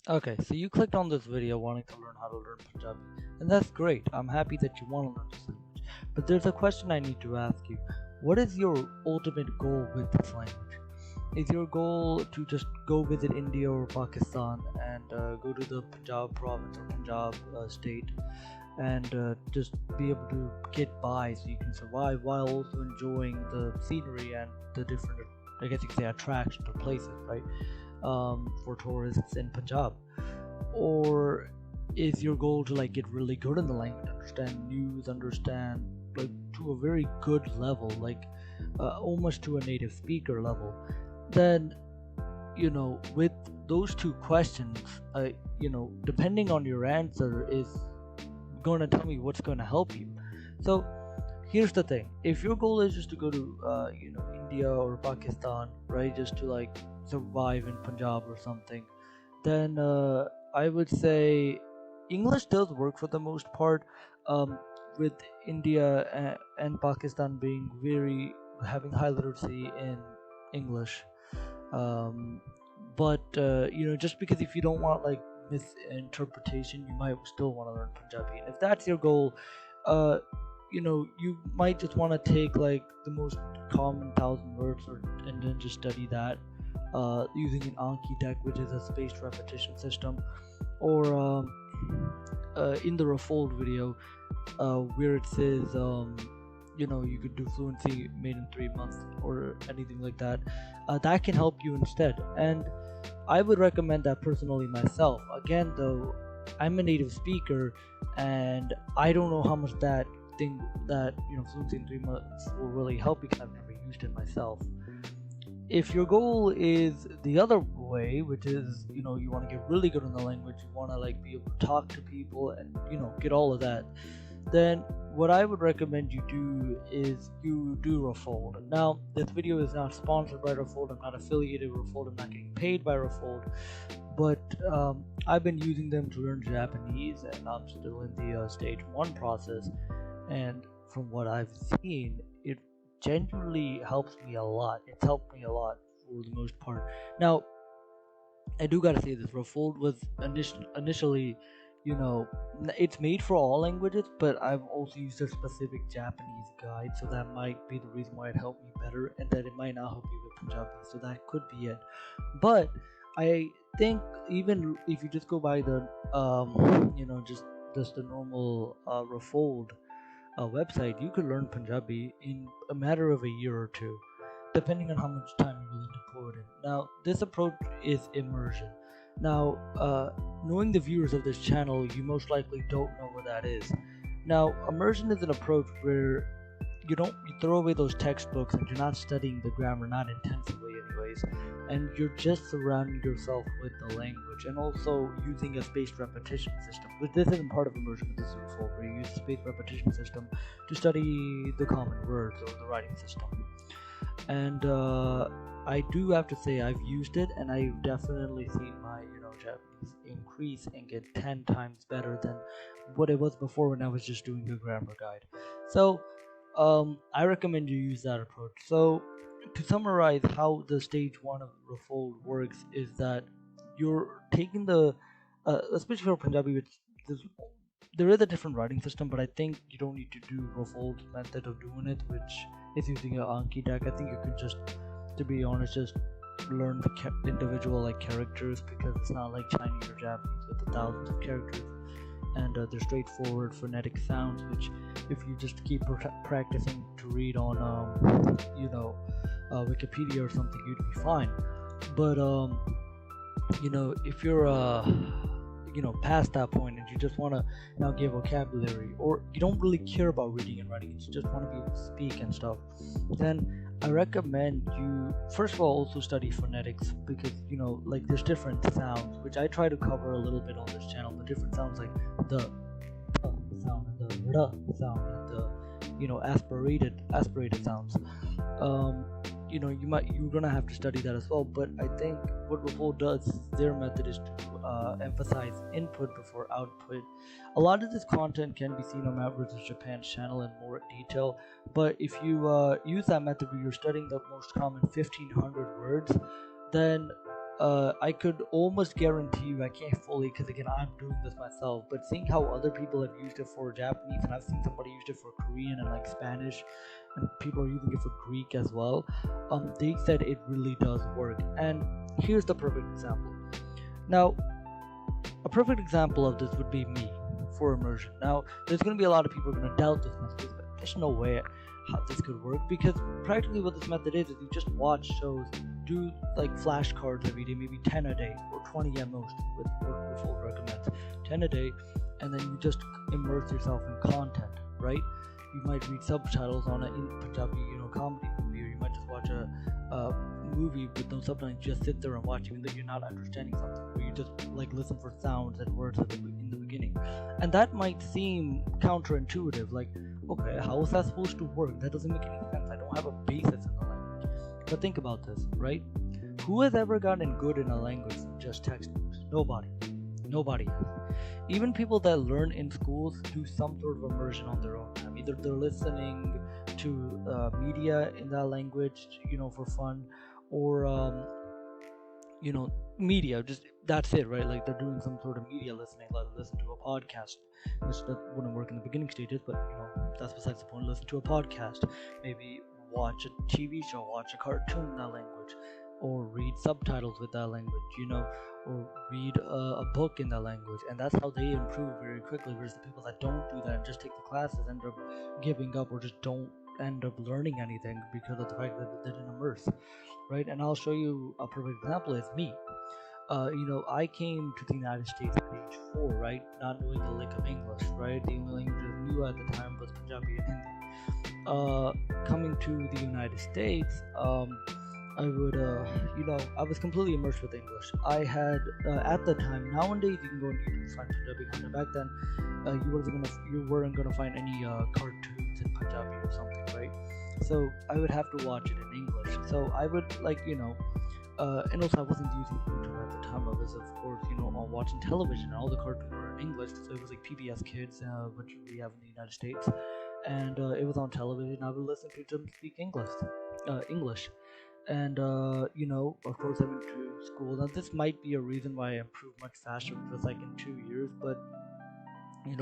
Okay, so you clicked on this video wanting to learn how to learn Punjabi, and that's great. I'm happy that you want to learn this language. But there's a question I need to ask you. What is your ultimate goal with this language? Is your goal to just go visit India or Pakistan and go to the Punjab province or Punjab state and just be able to get by so you can survive while also enjoying the scenery and the different, I guess you could say, attractions or places, right? For tourists in Punjab? Or is your goal to like get really good in the language, understand news, understand like to a very good level, like almost to a native speaker level? Then with those two questions, depending on your answer is going to tell me what's going to help you. So here's the thing: if your goal is just to go to India or Pakistan, right, just to like survive in Punjab or something, then I would say English does work for the most part. With India and Pakistan being very having high literacy in English, um, but just because if you don't want like misinterpretation, you might still want to learn Punjabi. And if that's your goal, uh, you might just want to take like the most common 1,000 words, and then just study that using an Anki deck, which is a spaced repetition system, or in the Refold video, where it says you could do fluency made in 3 months or anything like that. That can help you instead, and I would recommend that personally myself. Again, though, I'm a native speaker, and I don't know how much that fluency in 3 months will really help because I've never used it myself. If your goal is the other way, which is you want to get really good in the language, you want to like be able to talk to people and get all of that, then what I would recommend you do is you do Refold. Now, this video is not sponsored by Refold. I'm not affiliated with Refold. I'm not getting paid by Refold, but I've been using them to learn Japanese, and I'm still in the stage one process. And from what I've seen, it genuinely helps me a lot. It's helped me a lot for the most part. Now, I do gotta say this: Refold was initially, it's made for all languages, but I've also used a specific Japanese guide, so that might be the reason why it helped me better, and that it might not help you with Punjabi. So that could be it. But I think even if you just go by the, just the normal Refold website, you could learn Punjabi in a matter of a year or two, depending on how much time you're willing to put in. Now, this approach is immersion. Now, knowing the viewers of this channel, you most likely don't know what that is. Now, immersion is an approach where you throw away those textbooks and you're not studying the grammar, not intensively anyways, and you're just surrounding yourself with the language and also using a spaced repetition system. But this isn't part of immersion, this is Refold, where you use a spaced repetition system to study the common words or the writing system. And I do have to say I've used it, and I've definitely seen my Japanese increase and get 10 times better than what it was before when I was just doing a grammar guide. So I recommend you use that approach. So to summarize how the stage one of Refold works is that you're taking the especially for Punjabi, which there is a different writing system, but I think you don't need to do Refold's method of doing it, which is using an Anki deck. I think you could just, to be honest, just learn the individual like characters, because it's not like Chinese or Japanese with the thousands of characters, and they're straightforward phonetic sounds, which if you just keep practicing to read on Wikipedia or something, you'd be fine. But if you're past that point and you just want to now get vocabulary, or you don't really care about reading and writing, you just want to be able to speak and stuff, then I recommend you first of all also study phonetics, because like there's different sounds, which I try to cover a little bit on this channel, but different sounds like the sound and the sound and the aspirated sounds. You're gonna have to study that as well. But I think what Refold does, their method is to emphasize input before output. A lot of this content can be seen on Matt vs. Japan's channel in more detail, but if you use that method where you're studying the most common 1,500 words, then I could almost guarantee you, I can't fully because again I'm doing this myself, but seeing how other people have used it for Japanese, and I've seen somebody used it for Korean and like Spanish, and people are using it for Greek as well. They said it really does work, and here's the perfect example. Now, a perfect example of this would be me for immersion. Now, there's going to be a lot of people going to doubt this method, but there's no way how this could work, because practically what this method is you just watch shows, do like flashcards every day, maybe 10 a day or 20 at most, with what Refold recommends, 10 a day, and then you just immerse yourself in content, right? You might read subtitles on it in Punjabi, comedy movie, or you might just watch a movie with no subtitles, just sit there and watch, even though you're not understanding something, or you just like listen for sounds and words in the beginning. And that might seem counterintuitive, like, okay, how is that supposed to work? That doesn't make any sense. I don't have a basis in the language. But think about this, right? Who has ever gotten good in a language from just textbooks? Nobody has. Even people that learn in schools do some sort of immersion on their own time. Either they're listening to media in that language, for fun, or media, just that's it, right? Like they're doing some sort of media listening, like listen to a podcast, which that wouldn't work in the beginning stages, but that's besides the point. Listen to a podcast, maybe watch a TV show, watch a cartoon in that language, or read subtitles with that language, or read a book in that language, and that's how they improve very quickly. Whereas the people that don't do that and just take the classes end up giving up, or just don't end up learning anything because of the fact that they didn't immerse, right? And I'll show you a perfect example. Is me. I came to the United States at age 4, right? Not knowing a lick of English, right? The only languages I knew at the time was Punjabi and Hindi. Coming to the United States, I would, I was completely immersed with English. I had, at the time, nowadays you can go on YouTube and find Punjabi content. Back then, you weren't gonna find any cartoons in Punjabi or something, right? So I would have to watch it in English. So I would and also I wasn't using YouTube at the time. I was, of course, on watching television, and all the cartoons were in English. So it was like PBS Kids, which we have in the United States, and it was on television. I would listen to them speak English. And of course I went to school. Now this might be a reason why I improved much faster, because like in 2 years, but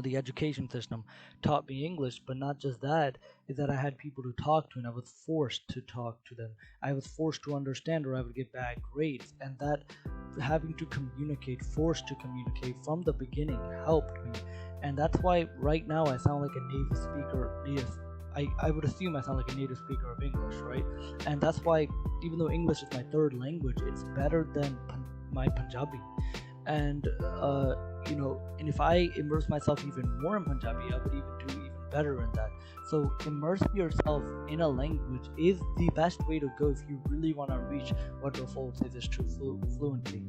the education system taught me English. But not just that, is that I had people to talk to, and I was forced to talk to them. I was forced to understand, or I would get bad grades. And that having to forced to communicate from the beginning helped me. And that's why right now I sound like a native speaker. I would assume I sound like a native speaker of English, right? And that's why, even though English is my third language, it's better than my Punjabi. And and if I immerse myself even more in Punjabi, I would even do even better in that. So immerse yourself in a language is the best way to go if you really want to reach what Refold says is true fluency.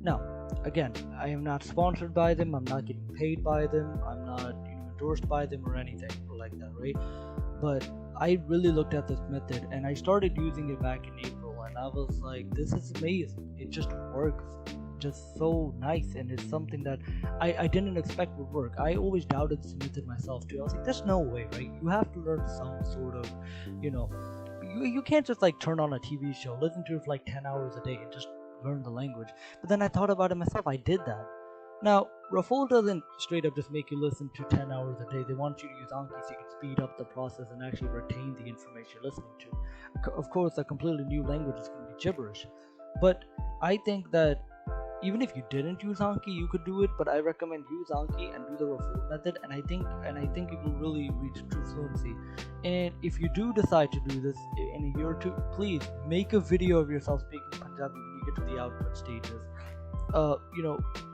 Now, again, I am not sponsored by them. I'm not getting paid by them. I'm not endorsed by them or anything like that, right? But I really looked at this method, and I started using it back in April, and I was like, this is amazing. It just works just so nice, and it's something that I didn't expect would work. I always doubted this method myself too. I was like, there's no way, right? You have to learn some sort of, you can't just like turn on a TV show, listen to it for like 10 hours a day and just learn the language. But then I thought about it myself. I did that. Now, Refold doesn't straight up just make you listen to 10 hours a day. They want you to use Anki so you can speed up the process and actually retain the information you're listening to. Of course, a completely new language is going to be gibberish. But I think that even if you didn't use Anki, you could do it. But I recommend use Anki and do the Refold method. And I think you will really reach true fluency. And if you do decide to do this in a year or two, please make a video of yourself speaking Punjabi when you get to the output stages.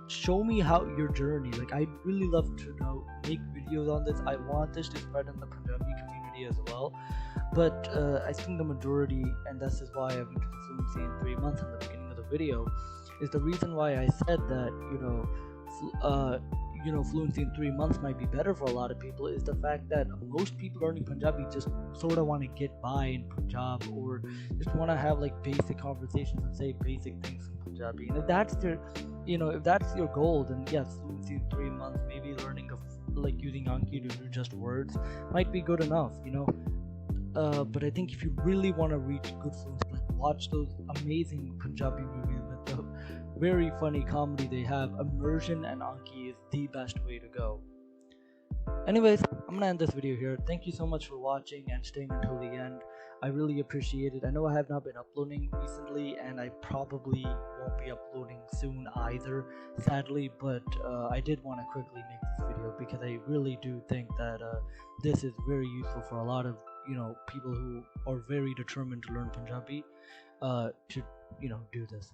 Show me how your journey. Like, I'd really love to make videos on this. I want this to spread in the Punjabi community as well. But I think the majority, and this is why I went to fluency in 3 months in the beginning of the video, is the reason why I said that fluency in 3 months might be better for a lot of people, is the fact that most people learning Punjabi just sort of want to get by in Punjab, or just want to have like basic conversations and say basic things in Punjabi. And if that's if that's your goal, then yes, fluency in 3 months, maybe learning like using Anki to do just words might be good enough, but I think if you really want to reach good fluency, like watch those amazing Punjabi movies with the very funny comedy they have, Immersion and Anki is the best way to go. Anyways, I'm gonna end this video here. Thank you so much for watching and staying until the end. I really appreciate it. I know I have not been uploading recently, and I probably won't be uploading soon either, sadly, but I did want to quickly make this video because I really do think that this is very useful for a lot of people who are very determined to learn Punjabi to do this.